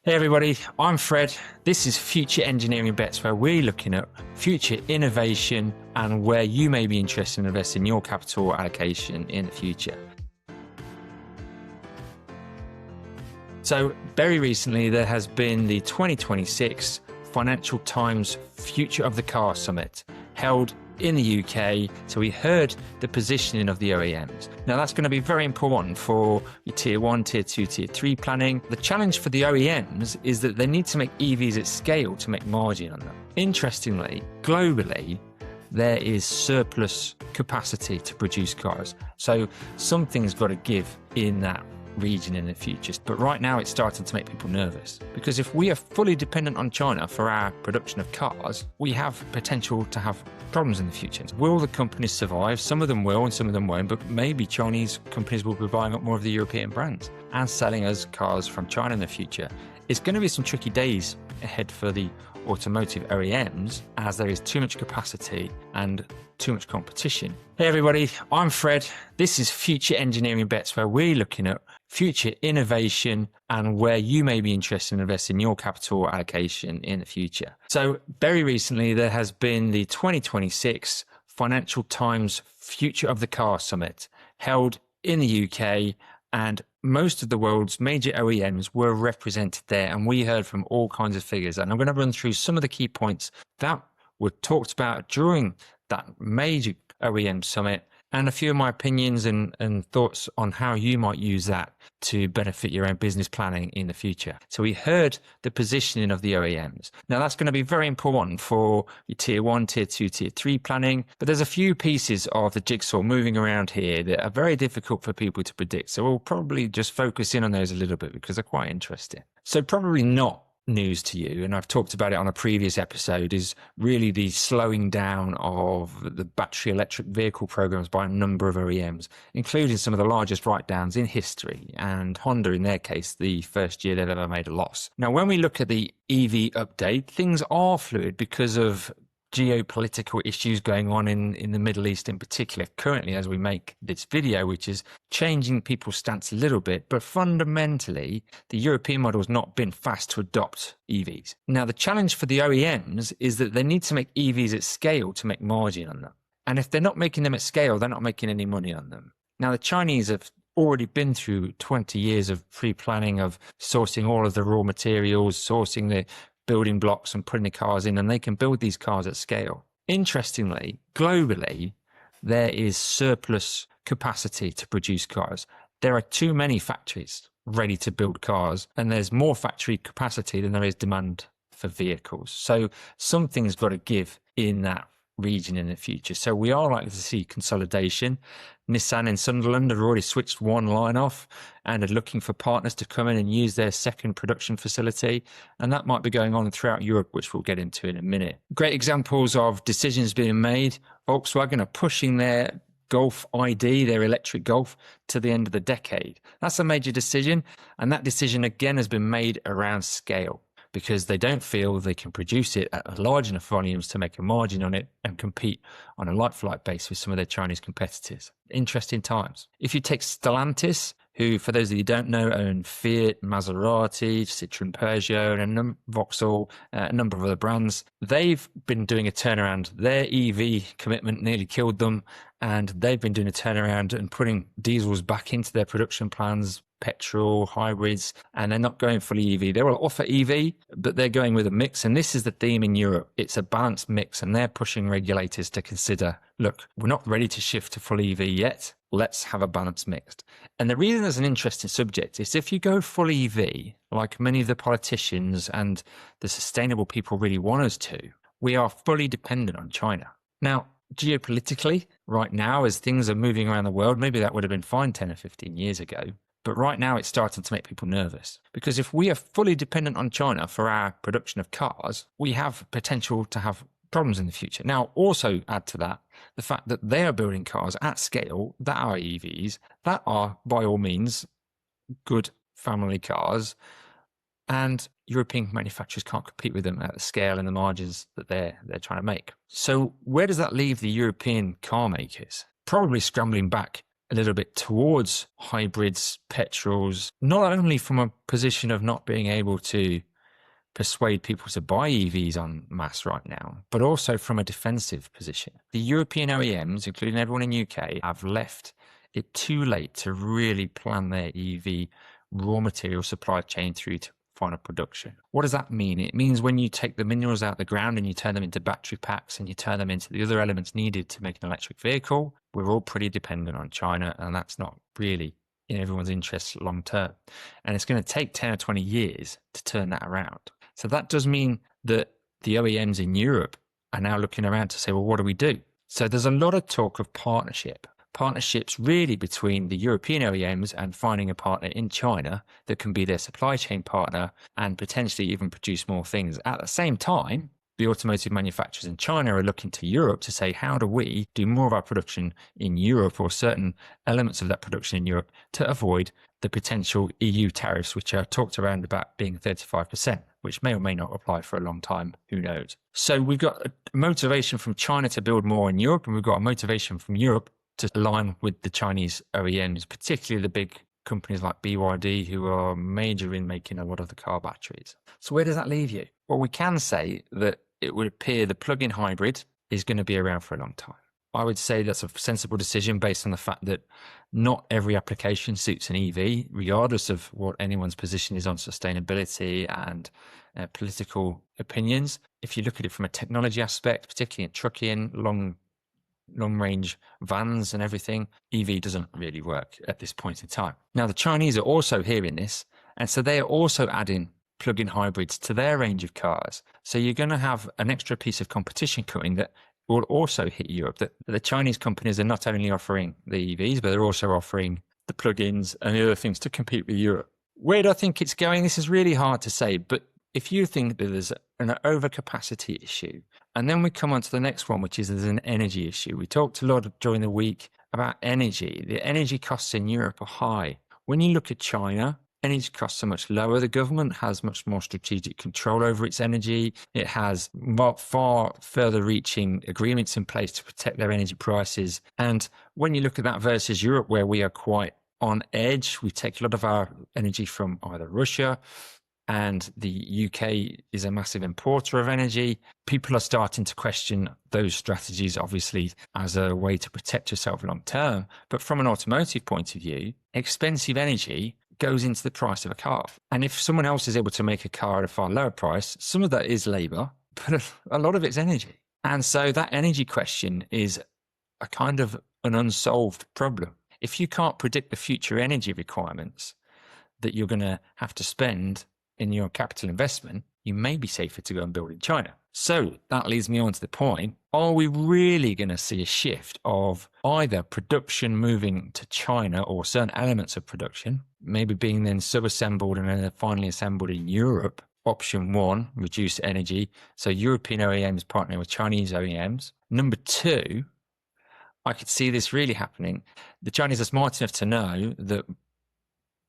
Hey everybody, I'm Fred. This is Future Engineering Bets, where we're looking at future innovation and where you may be interested in investing your capital allocation in the future. So very recently, there has been the 2026 Financial Times Future of the Car Summit held in the UK. So we heard the positioning of the OEMs. Now that's going to be very important for your tier 1, tier 2, tier 3 planning. The challenge for the OEMs is that they need to make EVs at scale to make margin on them. Interestingly, globally, there is surplus capacity to produce cars. So something's got to give in that region in the future. But right now it's starting to make people nervous, because if we are fully dependent on China for our production of cars, we have potential to have problems in the future. Will the companies survive? Some of them will and some of them won't, but maybe Chinese companies will be buying up more of the European brands and selling us cars from China in the future. It's going to be some tricky days ahead for the automotive OEMs, as there is too much capacity and too much competition. Hey everybody, I'm Fred. This is Future Engineering Bets, where we're looking at future innovation and where you may be interested in investing your capital allocation in the future. So very recently, there has been the 2026 Financial Times Future of the Car Summit held in the UK, and most of the world's major OEMs were represented there, and we heard from all kinds of figures. And I'm going to run through some of the key points that were talked about during that major OEM summit, and a few of my opinions and thoughts on how you might use that to benefit your own business planning in the future. So we heard the positioning of the OEMs. Now that's going to be very important for your tier 1, tier 2, tier 3 planning, but there's a few pieces of the jigsaw moving around here that are very difficult for people to predict. So we'll probably just focus in on those a little bit because they're quite interesting. So probably not news to you, and I've talked about it on a previous episode, is really the slowing down of the battery electric vehicle programs by a number of OEMs, including some of the largest write-downs in history, and Honda, in their case, the first year they've ever made a loss. Now, when we look at the EV update, things are fluid because of geopolitical issues going on in the Middle East in particular currently as we make this video, which is changing people's stance a little bit. But fundamentally, the European model has not been fast to adopt EVs. Now, the challenge for the OEMs is that they need to make EVs at scale to make margin on them. And if they're not making them at scale, they're not making any money on them. Now, the Chinese have already been through 20 years of pre-planning, of sourcing all of the raw materials, sourcing the building blocks and putting the cars in, and they can build these cars at scale. Interestingly, globally, there is surplus capacity to produce cars. There are too many factories ready to build cars, and there's more factory capacity than there is demand for vehicles. So something's got to give in that region in the future. So we are likely to see consolidation. Nissan in Sunderland have already switched one line off and are looking for partners to come in and use their second production facility. And that might be going on throughout Europe, which we'll get into in a minute. Great examples of decisions being made. Volkswagen are pushing their Golf ID, their electric Golf, to the end of the decade. That's a major decision. And that decision again has been made around scale, because they don't feel they can produce it at large enough volumes to make a margin on it and compete on a like-for-like basis with some of their Chinese competitors. Interesting times. If you take Stellantis, who, for those of you who don't know, own Fiat, Maserati, Citroën, Peugeot, and Vauxhall, a number of other brands, they've been doing a turnaround. Their EV commitment nearly killed them, and they've been doing a turnaround and putting diesels back into their production plans, petrol, hybrids, and they're not going fully EV. They will offer EV, but they're going with a mix. And this is the theme in Europe. It's a balanced mix, and they're pushing regulators to consider, look, we're not ready to shift to full EV yet. Let's have a balanced mix. And the reason there's an interesting subject is if you go full EV, like many of the politicians and the sustainable people really want us to, we are fully dependent on China. Now, geopolitically, right now, as things are moving around the world, maybe that would have been fine 10 or 15 years ago. But right now it's starting to make people nervous, because if we are fully dependent on China for our production of cars, we have potential to have problems in the future. Now, also add to that the fact that they are building cars at scale that are EVs, that are by all means good family cars, and European manufacturers can't compete with them at the scale and the margins that they're trying to make. So where does that leave the European car makers? Probably scrambling back a little bit towards hybrids, petrols, not only from a position of not being able to persuade people to buy EVs en masse right now, but also from a defensive position. The European OEMs, including everyone in UK, have left it too late to really plan their EV raw material supply chain through to final production. What does that mean? It means when you take the minerals out of the ground and you turn them into battery packs and you turn them into the other elements needed to make an electric vehicle, we're all pretty dependent on China, and that's not really in everyone's interests long term. And it's going to take 10 or 20 years to turn that around. So that does mean that the OEMs in Europe are now looking around to say, well, what do we do? So there's a lot of talk of partnerships really between the European OEMs and finding a partner in China that can be their supply chain partner and potentially even produce more things. At the same time, the automotive manufacturers in China are looking to Europe to say, how do we do more of our production in Europe, or certain elements of that production in Europe, to avoid the potential EU tariffs, which are talked around about being 35%, which may or may not apply for a long time. Who knows? So we've got a motivation from China to build more in Europe, and we've got a motivation from Europe to align with the Chinese OEMs, particularly the big companies like BYD, who are major in making a lot of the car batteries. So where does that leave you? Well, we can say that it would appear the plug-in hybrid is going to be around for a long time. I would say that's a sensible decision based on the fact that not every application suits an EV, regardless of what anyone's position is on sustainability and political opinions. If you look at it from a technology aspect, particularly in trucking, long-range vans and everything, EV doesn't really work at this point in time. Now, the Chinese are also hearing this, and so they are also adding plug-in hybrids to their range of cars. So you're going to have an extra piece of competition coming that will also hit Europe. That the Chinese companies are not only offering the EVs, but they're also offering the plug-ins and the other things to compete with Europe. Where do I think it's going? This is really hard to say, but if you think that there's an overcapacity issue, and then we come on to the next one, which is there's an energy issue. We talked a lot during the week about energy. The energy costs in Europe are high. When you look at China, energy costs are much lower. The government has much more strategic control over its energy. It has far further reaching agreements in place to protect their energy prices. And when you look at that versus Europe, where we are quite on edge, we take a lot of our energy from either Russia, and the UK is a massive importer of energy. People are starting to question those strategies, obviously, as a way to protect yourself long term. But from an automotive point of view, expensive energy goes into the price of a car. And if someone else is able to make a car at a far lower price, some of that is labor, but a lot of it's energy. And so that energy question is a kind of an unsolved problem. If you can't predict the future energy requirements that you're going to have to spend in your capital investment, you may be safer to go and build in China. So that leads me on to the point, are we really going to see a shift of either production moving to China, or certain elements of production, maybe being then sub-assembled and then finally assembled in Europe? Option one, reduce energy. So European OEMs partnering with Chinese OEMs. Number two, I could see this really happening. The Chinese are smart enough to know that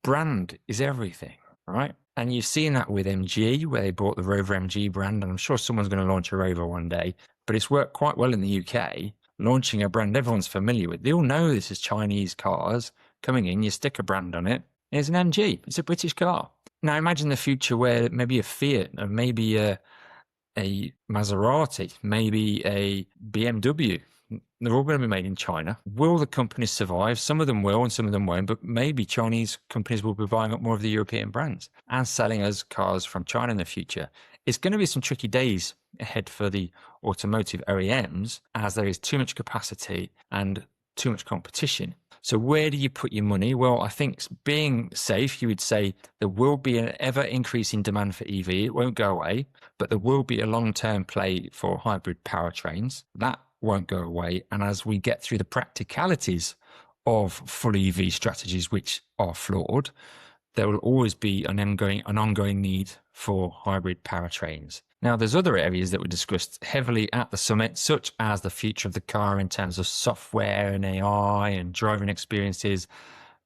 brand is everything, right? And you've seen that with MG, where they bought the Rover MG brand, and I'm sure someone's going to launch a Rover one day, but it's worked quite well in the UK, launching a brand everyone's familiar with. They all know this is Chinese cars coming in, you stick a brand on it, it's an MG, it's a British car. Now imagine the future where maybe a Fiat, or maybe a Maserati, maybe a BMW, they're all going to be made in China. Will the companies survive? Some of them will and some of them won't, but maybe Chinese companies will be buying up more of the European brands and selling us cars from China in the future. It's going to be some tricky days ahead for the automotive OEMs, as there is too much capacity and too much competition. So where do you put your money? Well, I think being safe, you would say there will be an ever increasing demand for EV. It won't go away, but there will be a long-term play for hybrid powertrains. That won't go away. And as we get through the practicalities of full EV strategies, which are flawed, there will always be an ongoing need for hybrid powertrains. Now, there's other areas that were discussed heavily at the summit, such as the future of the car in terms of software and AI and driving experiences,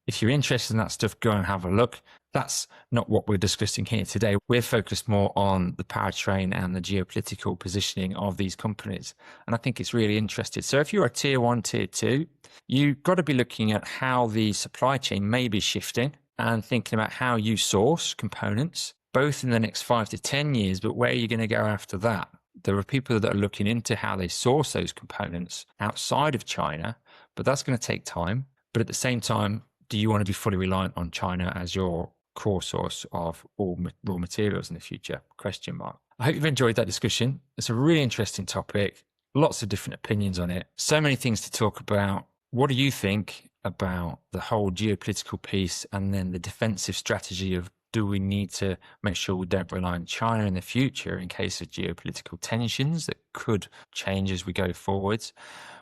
If you're interested in that stuff, go and have a look. That's not what we're discussing here today. We're focused more on the powertrain and the geopolitical positioning of these companies. And I think it's really interesting. So if you're a tier one, tier two, you've got to be looking at how the supply chain may be shifting and thinking about how you source components, both in the next 5 to 10 years, but where are you going to go after that? There are people that are looking into how they source those components outside of China, but that's going to take time. But at the same time, do you want to be fully reliant on China as your core source of all raw materials in the future? Question mark. I hope you've enjoyed that discussion. It's a really interesting topic. Lots of different opinions on it. So many things to talk about. What do you think about the whole geopolitical piece and then the defensive strategy of, do we need to make sure we don't rely on China in the future in case of geopolitical tensions that could change as we go forwards?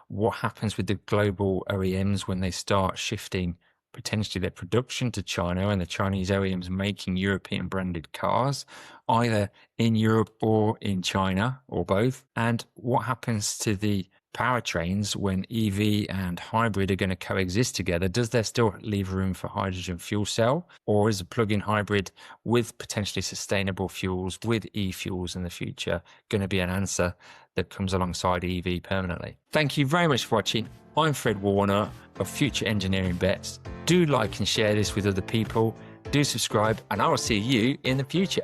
What happens with the global OEMs when they start shifting potentially their production to China and the Chinese OEMs making European branded cars, either in Europe or in China or both? And what happens to the powertrains when EV and hybrid are going to coexist together? Does there still leave room for hydrogen fuel cell, or is a plug-in hybrid with potentially sustainable fuels, with e-fuels in the future, going to be an answer that comes alongside EV permanently? Thank you very much for watching. I'm Fred Warner of Future Engineering Bets. Do like and share this with other people. Do subscribe, and I will see you in the future.